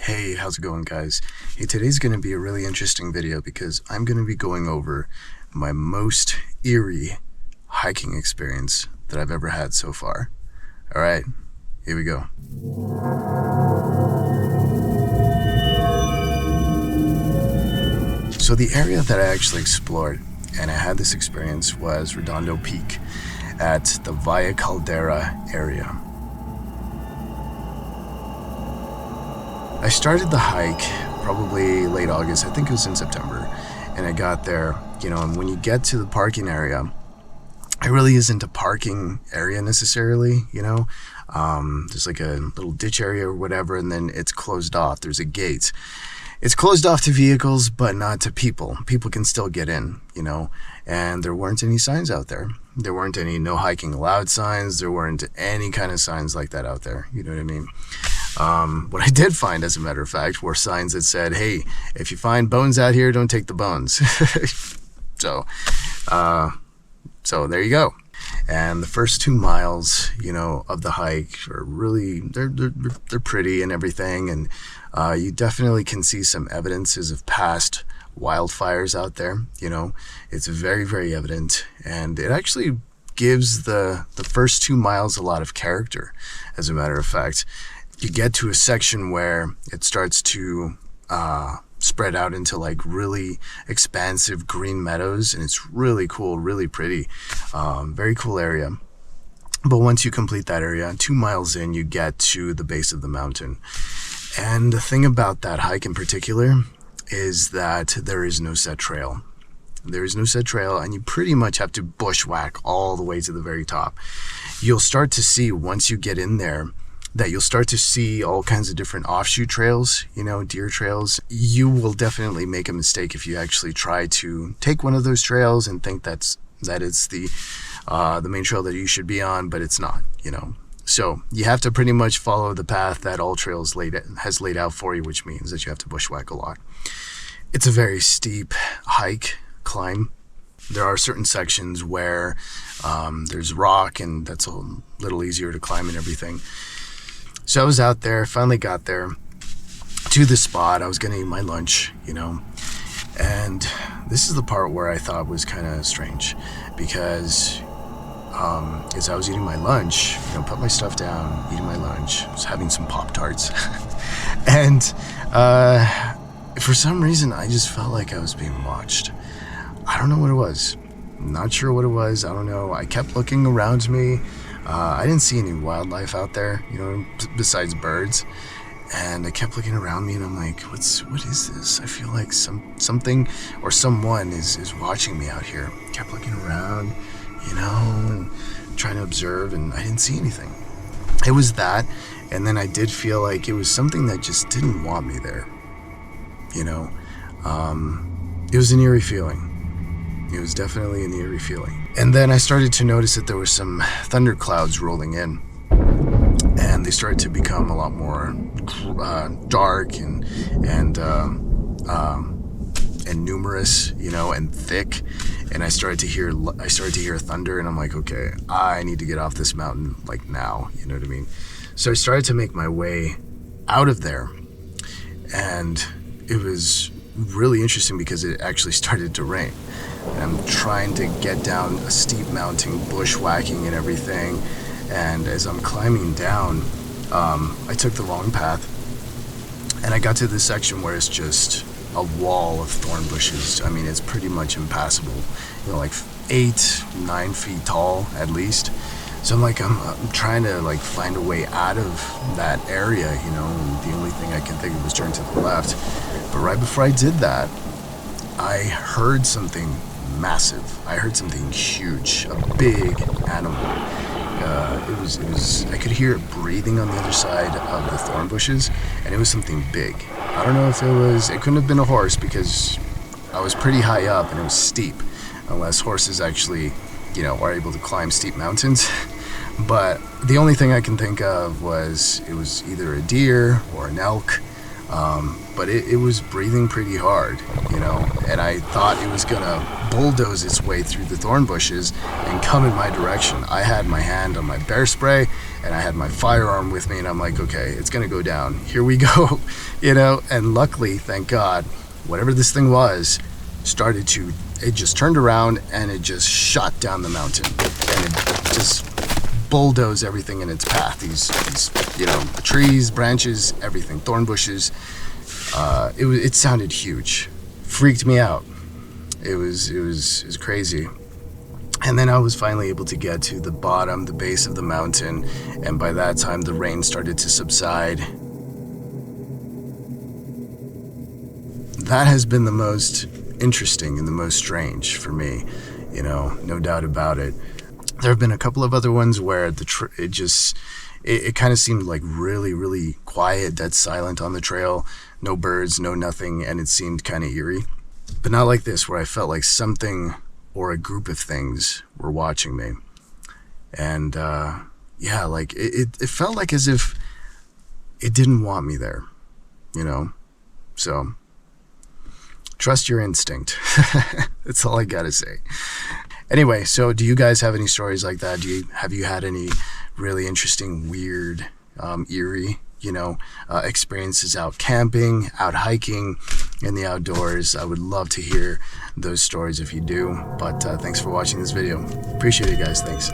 Hey, how's it going, guys? Hey, today's going to be a really interesting video because I'm going to be going over my most eerie hiking experience that I've ever had so far. All right, here we go. So the area that I actually explored and I had this experience was Redondo Peak at the Via Caldera area. I started the hike probably late August, I think it was in September, and I got there, and when you get to the parking area, it really isn't a parking area necessarily, there's like a little ditch area or whatever, and then it's closed off. There's a gate. It's closed off to vehicles, but not to people. People can still get in, and there weren't any signs out there. There weren't any no hiking allowed signs. There weren't any kind of signs like that out there. You know what I mean? What I did find, as a matter of fact, were signs that said, hey, if you find bones out here, don't take the bones. So there you go. And the first 2 miles, of the hike are really, they're pretty and everything. And you definitely can see some evidences of past wildfires out there. It's very, very evident. And it actually gives the first 2 miles a lot of character, as a matter of fact. You get to a section where it starts to spread out into like really expansive green meadows, and it's really cool, really pretty, very cool area. But once you complete that area, 2 miles in, you get to the base of the mountain. And the thing about that hike in particular is that there is no set trail. There is no set trail, and you pretty much have to bushwhack all the way to the very top. You'll start to see, once you get in there, that you'll start to see all kinds of different offshoot trails, deer trails. You will definitely make a mistake if you actually try to take one of those trails and think that it's the main trail that you should be on, but it's not, So you have to pretty much follow the path that All Trails has laid out for you, which means that you have to bushwhack a lot. It's a very steep hike, climb. There are certain sections where there's rock, and that's a little easier to climb and everything. So I was out there, finally got there to the spot. I was going to eat my lunch, and this is the part where I thought was kind of strange, because as I was eating my lunch, put my stuff down, eating my lunch, I was having some Pop-Tarts, and for some reason, I just felt like I was being watched. I don't know what it was. I'm not sure what it was. I don't know. I kept looking around me. I didn't see any wildlife out there, besides birds. And I kept looking around me, and I'm like, what is this? I feel like something or someone is watching me out here. Kept looking around, and trying to observe, and I didn't see anything. It was that, and then I did feel like it was something that just didn't want me there. It was an eerie feeling. It was definitely an eerie feeling. And then I started to notice that there were some thunderclouds rolling in, and they started to become a lot more dark and numerous, and thick. And I started to hear thunder, and I'm like, okay, I need to get off this mountain like now. You know what I mean? So I started to make my way out of there, and it was really interesting because it actually started to rain. And I'm trying to get down a steep mountain, bushwhacking and everything. And as I'm climbing down, I took the wrong path. And I got to this section where it's just a wall of thorn bushes. I mean, it's pretty much impassable. Like 8-9 feet tall at least. So I'm trying to find a way out of that area, and the only thing I can think of was turn to the left. But right before I did that, I heard something massive. I heard something huge, a big animal. It was. I could hear it breathing on the other side of the thorn bushes, and it was something big. I don't know if it couldn't have been a horse, because I was pretty high up and it was steep, unless horses actually, are able to climb steep mountains. But the only thing I can think of was it was either a deer or an elk. But it was breathing pretty hard, and I thought it was gonna bulldoze its way through the thorn bushes and come in my direction. I had my hand on my bear spray, and I had my firearm with me, and I'm like, okay, it's gonna go down. Here we go, you know. And luckily, thank God, whatever this thing was, it just turned around and it just shot down the mountain, and it just bulldozed everything in its path. These you know, trees, branches, everything, thorn bushes. It sounded huge, freaked me out. It was crazy. And then I was finally able to get to the bottom, the base of the mountain, and by that time the rain started to subside. That has been the most interesting and the most strange for me, you know, no doubt about it. There have been a couple of other ones where it kind of seemed like really quiet, dead silent on the trail, no birds, no nothing, and it seemed kind of eerie. But not like this, where I felt like something or a group of things were watching me. And yeah, like it felt like as if it didn't want me there, you know. So trust your instinct. That's all I gotta say. Anyway, so do you guys have any stories like that? Have you had any really interesting, weird, eerie, you know, experiences out camping, out hiking, in the outdoors? I would love to hear those stories if you do. But thanks for watching this video. Appreciate it, guys. Thanks.